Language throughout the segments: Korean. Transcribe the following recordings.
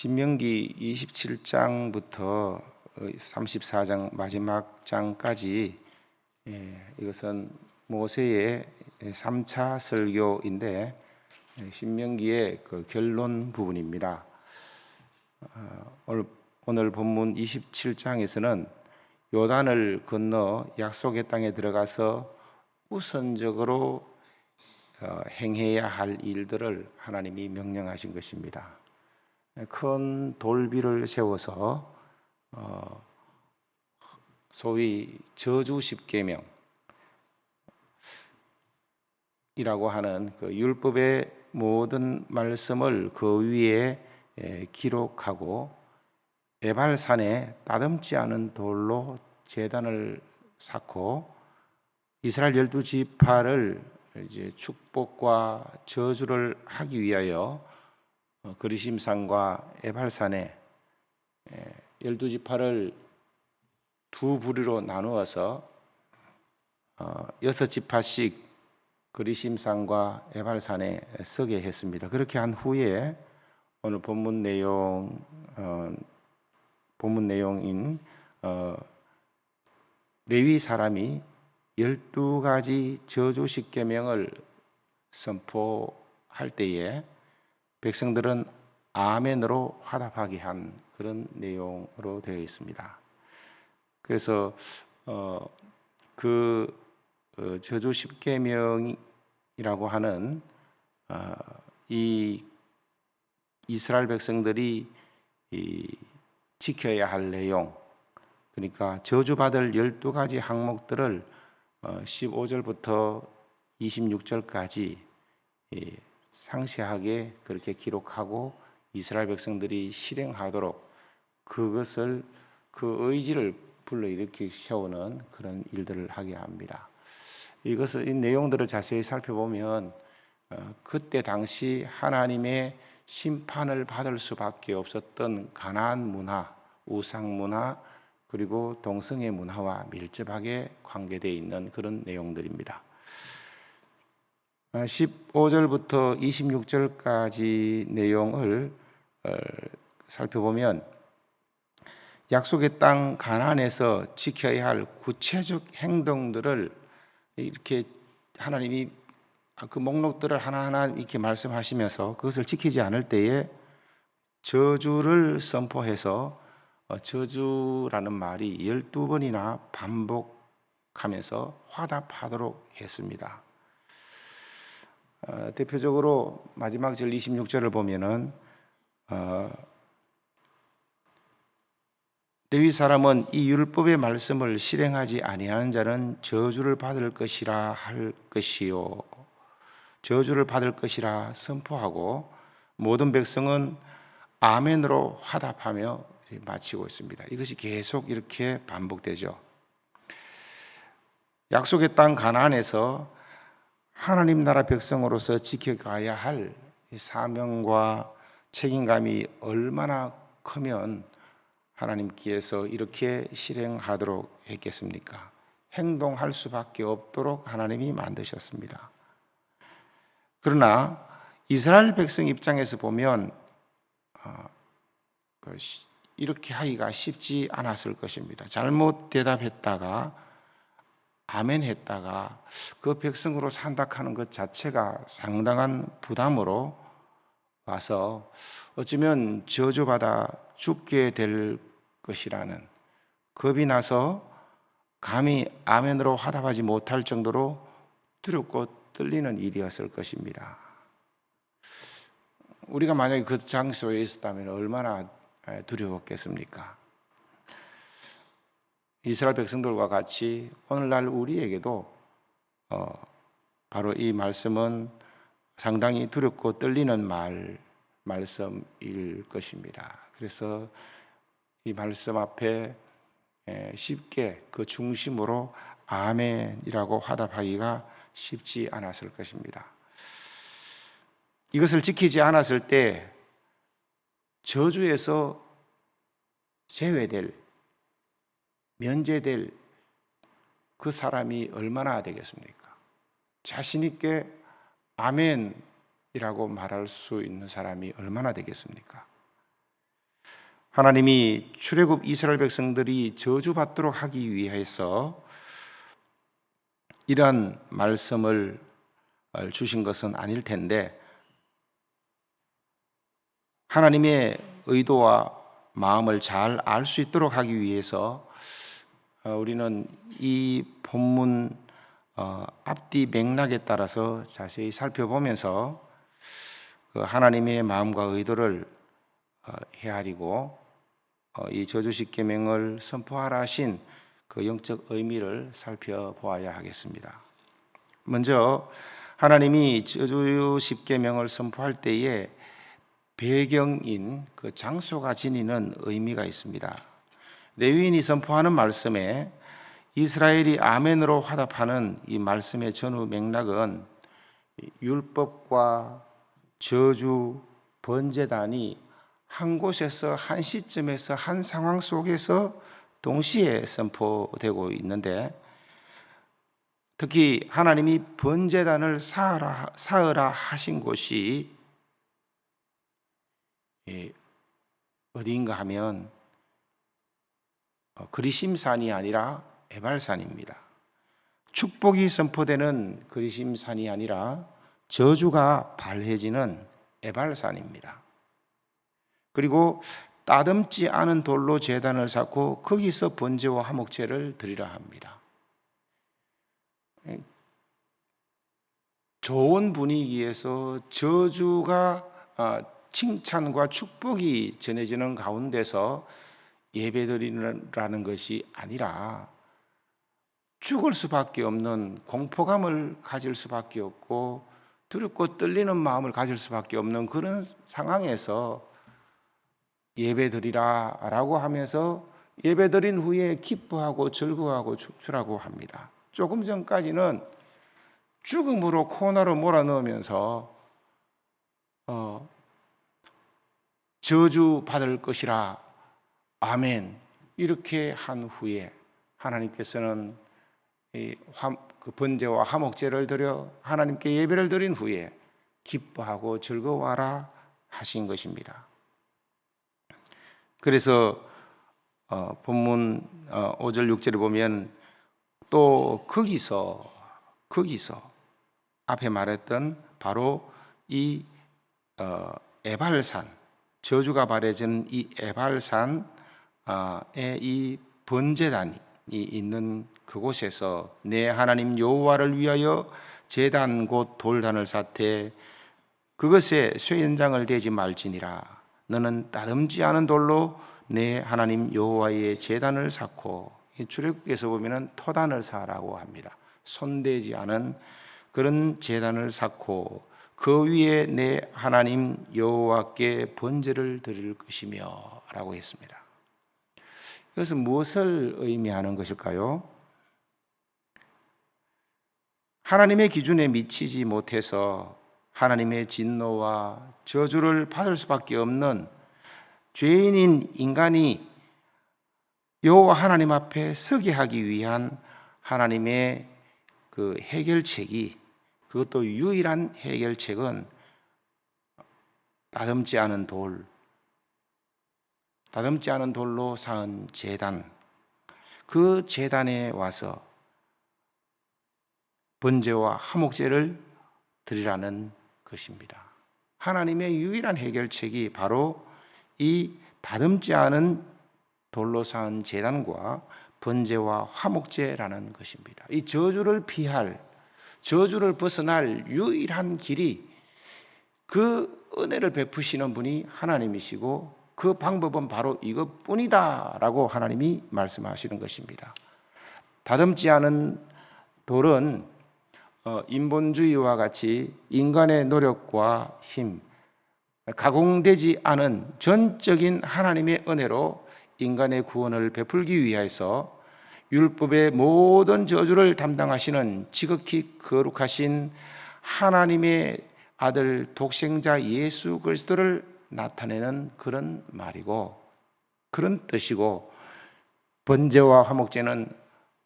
신명기 27장부터 34장 마지막 장까지 이것은 모세의 3차 설교인데 신명기의 그 결론 부분입니다. 오늘 본문 27장에서는 요단을 건너 약속의 땅에 들어가서 우선적으로 행해야 할 일들을 하나님이 명령하신 것입니다. 큰 돌비를 세워서 소위 저주 십계명이라고 하는 그 율법의 모든 말씀을 그 위에 기록하고 에발산에 따듬지 않은 돌로 제단을 쌓고 이스라엘 12지파를 이제 축복과 저주를 하기 위하여 그리심산과 에발산에 12지파를 두 부류로 나누어서 6지파씩 그리심산과 에발산에 서게 했습니다. 그렇게 한 후에 오늘 본문 내용인 레위 사람이 12가지 저주 십계명을 선포할 때에 백성들은 아멘으로 화답하게 한 그런 내용으로 되어 있습니다. 그래서 저주 십계명이라고 하는 이 이스라엘 백성들이 지켜야 할 내용, 그러니까 저주받을 12가지 항목들을 15절부터 26절까지 상세하게 그렇게 기록하고 이스라엘 백성들이 실행하도록 그것을 그 의지를 불러일으키기 세우는 그런 일들을 하게 합니다. 이 내용들을 자세히 살펴보면 그때 당시 하나님의 심판을 받을 수밖에 없었던 가나안 문화, 우상 문화, 그리고 동성애 문화와 밀접하게 관계되어 있는 그런 내용들입니다. 15절부터 26절까지 내용을 살펴보면 약속의 땅 가나안에서 지켜야 할 구체적 행동들을 이렇게 하나님이 그 목록들을 하나하나 이렇게 말씀하시면서 그것을 지키지 않을 때에 저주를 선포해서 저주라는 말이 12번이나 반복하면서 화답하도록 했습니다. 대표적으로 마지막 절 26절을 보면은 레위 사람은 이 율법의 말씀을 실행하지 아니하는 자는 저주를 받을 것이라 할 것이요 저주를 받을 것이라 선포하고 모든 백성은 아멘으로 화답하며 마치고 있습니다. 이것이 계속 이렇게 반복되죠. 약속의 땅 가나안에서 하나님 나라 백성으로서 지켜가야 할 사명과 책임감이 얼마나 크면 하나님께서 이렇게 실행하도록 했겠습니까? 행동할 수밖에 없도록 하나님이 만드셨습니다. 그러나 이스라엘 백성 입장에서 보면 이렇게 하기가 쉽지 않았을 것입니다. 잘못 대답했다가 아멘 했다가 그 백성으로 산다하는 것 자체가 상당한 부담으로 와서 어쩌면 저주받아 죽게 될 것이라는 겁이 나서 감히 아멘으로 화답하지 못할 정도로 두렵고 떨리는 일이었을 것입니다. 우리가 만약에 그 장소에 있었다면 얼마나 두려웠겠습니까? 이스라엘 백성들과 같이 오늘날 우리에게도 바로 이 말씀은 상당히 두렵고 떨리는 말씀일 것입니다. 그래서 이 말씀 앞에 쉽게 그 중심으로 아멘이라고 화답하기가 쉽지 않았을 것입니다. 이것을 지키지 않았을 때 저주에서 면제될 그 사람이 얼마나 되겠습니까? 자신 있게 아멘이라고 말할 수 있는 사람이 얼마나 되겠습니까? 하나님이 출애굽 이스라엘 백성들이 저주받도록 하기 위해서 이러한 말씀을 주신 것은 아닐 텐데, 하나님의 의도와 마음을 잘 알 수 있도록 하기 위해서 우리는 이 본문 앞뒤 맥락에 따라서 자세히 살펴보면서 그 하나님의 마음과 의도를 헤아리고 이 저주 십계명을 선포하라 하신 그 영적 의미를 살펴보아야 하겠습니다. 먼저 하나님이 저주 십계명을 선포할 때에 배경인 그 장소가 지니는 의미가 있습니다. 레위인이 선포하는 말씀에 이스라엘이 아멘으로 화답하는 이 말씀의 전후 맥락은 율법과 저주, 번제단이 한 곳에서 한 시점에서 한 상황 속에서 동시에 선포되고 있는데, 특히 하나님이 번제단을 쌓으라 하신 곳이 어디인가 하면 그리심산이 아니라 에발산입니다. 축복이 선포되는 그리심산이 아니라 저주가 발해지는 에발산입니다. 그리고 따듬지 않은 돌로 제단을 쌓고 거기서 번제와 화목제를 드리라 합니다. 좋은 분위기에서 저주가 칭찬과 축복이 전해지는 가운데서 예배드리라는 것이 아니라 죽을 수밖에 없는 공포감을 가질 수밖에 없고 두렵고 떨리는 마음을 가질 수밖에 없는 그런 상황에서 예배드리라라고 하면서 예배드린 후에 기뻐하고 즐거워하고 축출하고 합니다. 조금 전까지는 죽음으로 코너로 몰아넣으면서 저주 받을 것이라 아멘 이렇게 한 후에 하나님께서는 그 번제와 화목제를 드려 하나님께 예배를 드린 후에 기뻐하고 즐거워하라 하신 것입니다. 그래서 본문 5절 6절에 보면 또 거기서 앞에 말했던 바로 이 에발산, 저주가 발해진 이 에발산에 이 번제단이 있는 그곳에서 내 하나님 여호와를 위하여 제단 곧 돌단을 쌓되 그것에 쇠연장을 대지 말지니라. 너는 따듬지 않은 돌로 내 하나님 여호와의 제단을 쌓고, 출애굽에서 보면은 토단을 쌓으라고 합니다. 손대지 않은 그런 제단을 쌓고 그 위에 내 하나님 여호와께 번제를 드릴 것이며 라고 했습니다. 이것은 무엇을 의미하는 것일까요? 하나님의 기준에 미치지 못해서 하나님의 진노와 저주를 받을 수밖에 없는 죄인인 인간이 여호와 하나님 앞에 서게 하기 위한 하나님의 그 해결책이, 그것도 유일한 해결책은 따듬지 않은 돌로 쌓은 제단, 그 제단에 와서 번제와 화목제를 드리라는 것입니다. 하나님의 유일한 해결책이 바로 이 다듬지 않은 돌로 쌓은 제단과 번제와 화목제라는 것입니다. 이 저주를 피할, 저주를 벗어날 유일한 길이 그 은혜를 베푸시는 분이 하나님이시고 그 방법은 바로 이것뿐이다 라고 하나님이 말씀하시는 것입니다. 다듬지 않은 돌은 인본주의와 같이 인간의 노력과 힘, 가공되지 않은 전적인 하나님의 은혜로 인간의 구원을 베풀기 위해서 율법의 모든 저주를 담당하시는 지극히 거룩하신 하나님의 아들 독생자 예수 그리스도를 나타내는 그런 말이고 그런 뜻이고, 번제와 화목제는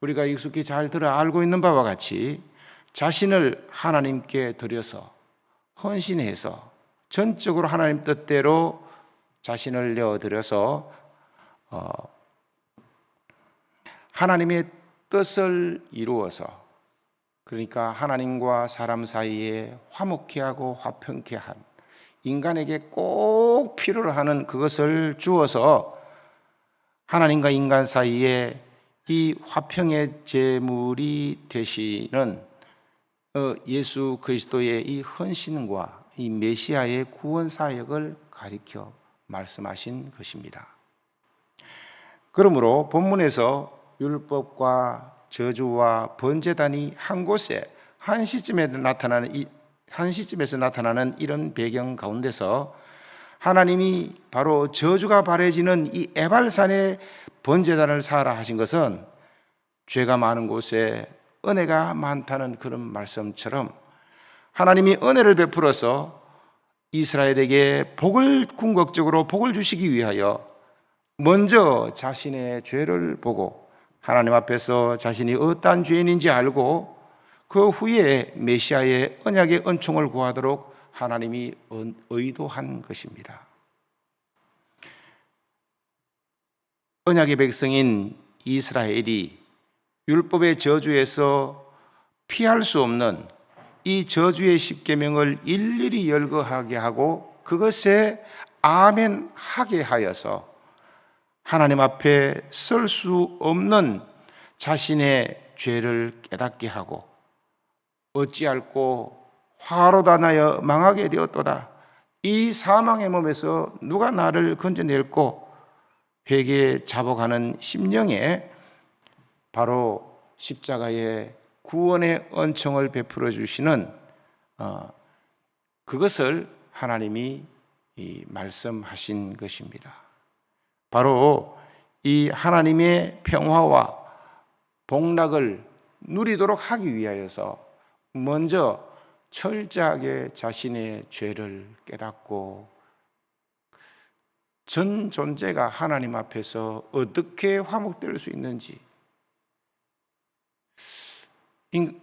우리가 익숙히 잘 들어 알고 있는 바와 같이 자신을 하나님께 드려서 헌신해서 전적으로 하나님 뜻대로 자신을 내어드려서 어, 하나님의 뜻을 이루어서, 그러니까 하나님과 사람 사이에 화목케 하고 화평케 한, 인간에게 꼭 필요로 하는 그것을 주어서 하나님과 인간 사이에 이 화평의 제물이 되시는 예수 그리스도의 이 헌신과 이 메시아의 구원 사역을 가리켜 말씀하신 것입니다. 그러므로 본문에서 율법과 저주와 번제단이 한 곳에 한 시점에서 나타나는 이런 배경 가운데서 하나님이 바로 저주가 바래지는 이 에발산에 번제단을 쌓으라 하신 것은 죄가 많은 곳에 은혜가 많다는 그런 말씀처럼 하나님이 은혜를 베풀어서 이스라엘에게 궁극적으로 복을 주시기 위하여 먼저 자신의 죄를 보고 하나님 앞에서 자신이 어떠한 죄인인지 알고 그 후에 메시아의 언약의 은총을 구하도록 하나님이 의도한 것입니다. 언약의 백성인 이스라엘이 율법의 저주에서 피할 수 없는 이 저주의 십계명을 일일이 열거하게 하고 그것에 아멘하게 하여서 하나님 앞에 설 수 없는 자신의 죄를 깨닫게 하고 어찌할꼬 화로 다나여 망하게 되었도다. 이 사망의 몸에서 누가 나를 건져낼꼬 회개에 잡아가는 심령에 바로 십자가의 구원의 은총을 베풀어 주시는 그것을 하나님이 말씀하신 것입니다. 바로 이 하나님의 평화와 복락을 누리도록 하기 위하여서 먼저 철저하게 자신의 죄를 깨닫고 전 존재가 하나님 앞에서 어떻게 화목될 수 있는지,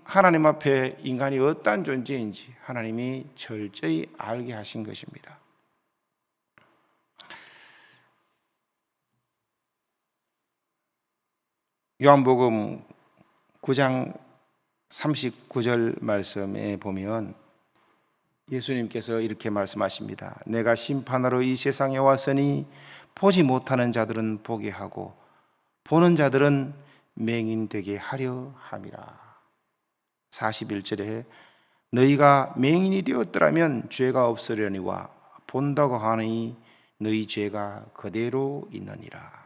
하나님 앞에 인간이 어떠한 존재인지 하나님이 철저히 알게 하신 것입니다. 요한복음 9장 39절 말씀에 보면 예수님께서 이렇게 말씀하십니다. 내가 심판하러 이 세상에 왔으니 보지 못하는 자들은 보게 하고 보는 자들은 맹인되게 하려 함이라. 41절에 너희가 맹인이 되었더라면 죄가 없으려니와 본다고 하니 너희 죄가 그대로 있느니라.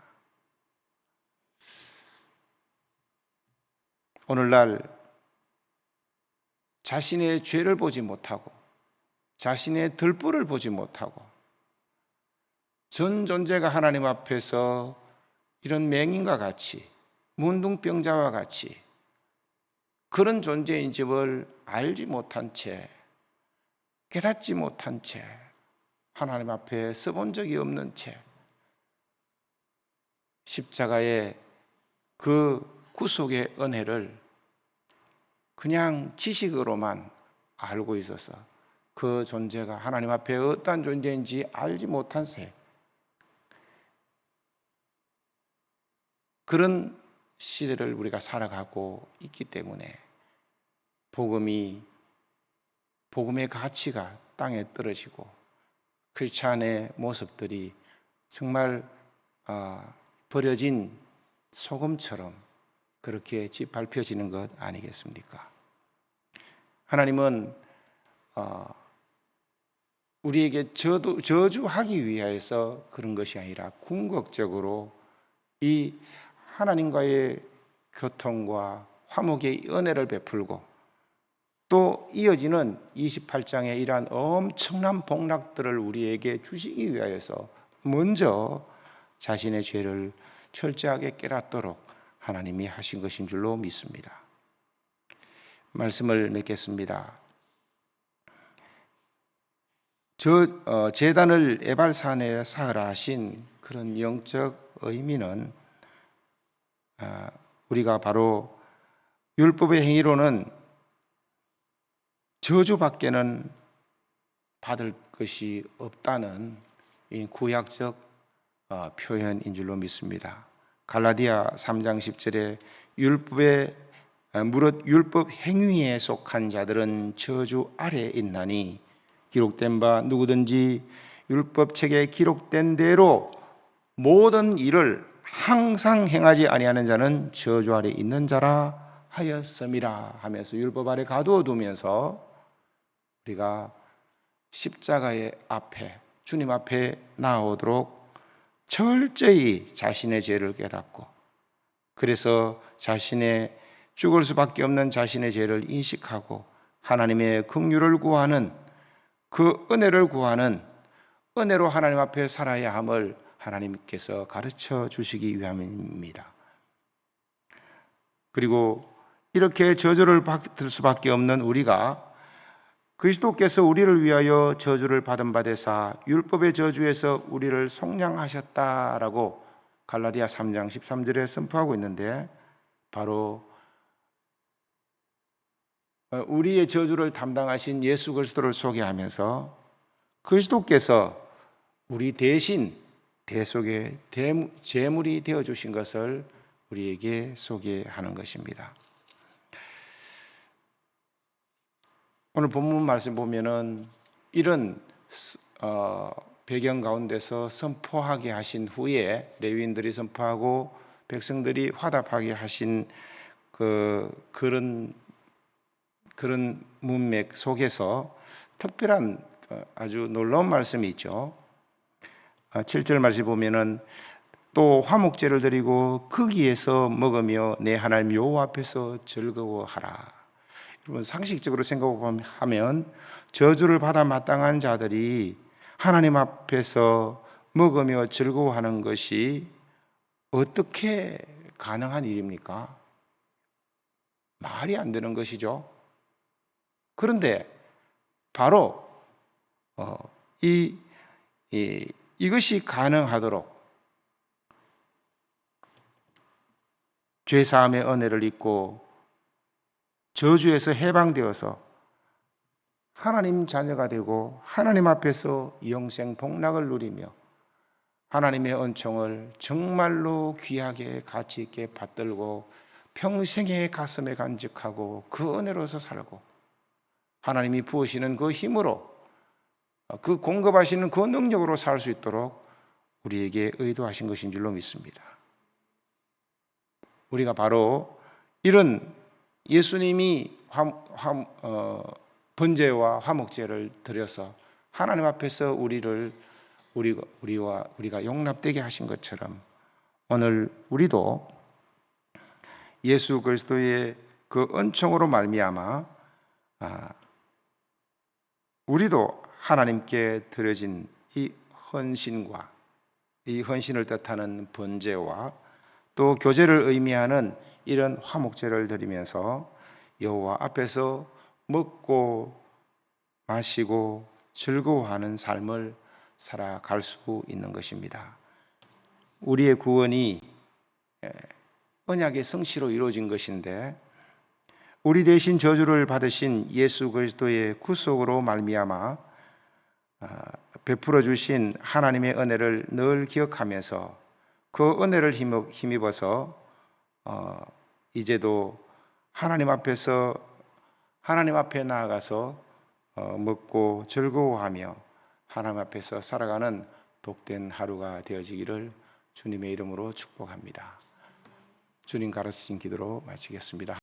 오늘날 자신의 죄를 보지 못하고 자신의 들불을 보지 못하고 전 존재가 하나님 앞에서 이런 맹인과 같이 문둥병자와 같이 그런 존재인 집을 알지 못한 채 깨닫지 못한 채 하나님 앞에 서본 적이 없는 채 십자가의 그 구속의 은혜를 그냥 지식으로만 알고 있어서 그 존재가 하나님 앞에 어떠한 존재인지 알지 못한 새 그런 시대를 우리가 살아가고 있기 때문에 복음의 가치가 땅에 떨어지고 크리스찬의 모습들이 정말 버려진 소금처럼 그렇게 짓밟혀지는 것 아니겠습니까? 하나님은 우리에게 저주하기 위해서 그런 것이 아니라 궁극적으로 이 하나님과의 교통과 화목의 은혜를 베풀고 또 이어지는 28장의 이러한 엄청난 복락들을 우리에게 주시기 위하여서 먼저 자신의 죄를 철저하게 깨닫도록 하나님이 하신 것인 줄로 믿습니다. 말씀을 맺겠습니다. 제단을 에발산에 쌓으라 하신 그런 영적 의미는 우리가 바로 율법의 행위로는 저주밖에는 받을 것이 없다는 이 구약적 표현인 줄로 믿습니다. 갈라디아 3장 10절에 무릇 율법 행위에 속한 자들은 저주 아래에 있나니 기록된 바 누구든지 율법책에 기록된 대로 모든 일을 항상 행하지 아니하는 자는 저주 아래 있는 자라 하였음이라 하면서 율법 아래 가두어 두면서 우리가 십자가의 앞에 주님 앞에 나오도록 철저히 자신의 죄를 깨닫고 그래서 자신의 죽을 수밖에 없는 자신의 죄를 인식하고 하나님의 긍휼을 구하는 그 은혜를 구하는 은혜로 하나님 앞에 살아야 함을 하나님께서 가르쳐 주시기 위함입니다. 그리고 이렇게 저주를 받을 수밖에 없는 우리가 그리스도께서 우리를 위하여 저주를 받은 바 되사 율법의 저주에서 우리를 속량하셨다라고 갈라디아 3장 13절에 선포하고 있는데 바로 우리의 저주를 담당하신 예수 그리스도를 소개하면서 그리스도께서 우리 대신 대속의 제물이 되어주신 것을 우리에게 소개하는 것입니다. 오늘 본문 말씀 보면은 이런 배경 가운데서 선포하게 하신 후에 레위인들이 선포하고 백성들이 화답하게 하신 그런 문맥 속에서 특별한 아주 놀라운 말씀이 있죠. 7절 말씀 보면은 또 화목제를 드리고 거기에서 먹으며 내 하나님 여호와 앞에서 즐거워하라. 여러분 상식적으로 생각하면 저주를 받아 마땅한 자들이 하나님 앞에서 먹으며 즐거워하는 것이 어떻게 가능한 일입니까? 말이 안 되는 것이죠. 그런데 바로 이것이 가능하도록 죄사함의 은혜를 입고 저주에서 해방되어서 하나님 자녀가 되고 하나님 앞에서 영생 복락을 누리며 하나님의 은총을 정말로 귀하게 가치 있게 받들고 평생의 가슴에 간직하고 그 은혜로서 살고 하나님이 부으시는 그 힘으로 그 공급하시는 그 능력으로 살 수 있도록 우리에게 의도하신 것인 줄로 믿습니다. 우리가 바로 이런 예수님이 번제와 화목제를 드려서 하나님 앞에서 우리가 용납되게 하신 것처럼 오늘 우리도 예수 그리스도의 그 은총으로 말미암아 우리도 하나님께 드려진 이 헌신과 이 헌신을 뜻하는 번제와 또 교제를 의미하는 이런 화목제를 드리면서 여호와 앞에서 먹고 마시고 즐거워하는 삶을 살아갈 수 있는 것입니다. 우리의 구원이 언약의 성취로 이루어진 것인데 우리 대신 저주를 받으신 예수 그리스도의 구속으로 말미암아 베풀어 주신 하나님의 은혜를 늘 기억하면서 그 은혜를 힘입어서 이제도 하나님 앞에 나아가서 먹고 즐거워하며 하나님 앞에서 살아가는 복된 하루가 되어지기를 주님의 이름으로 축복합니다. 주님 가르치신 기도로 마치겠습니다.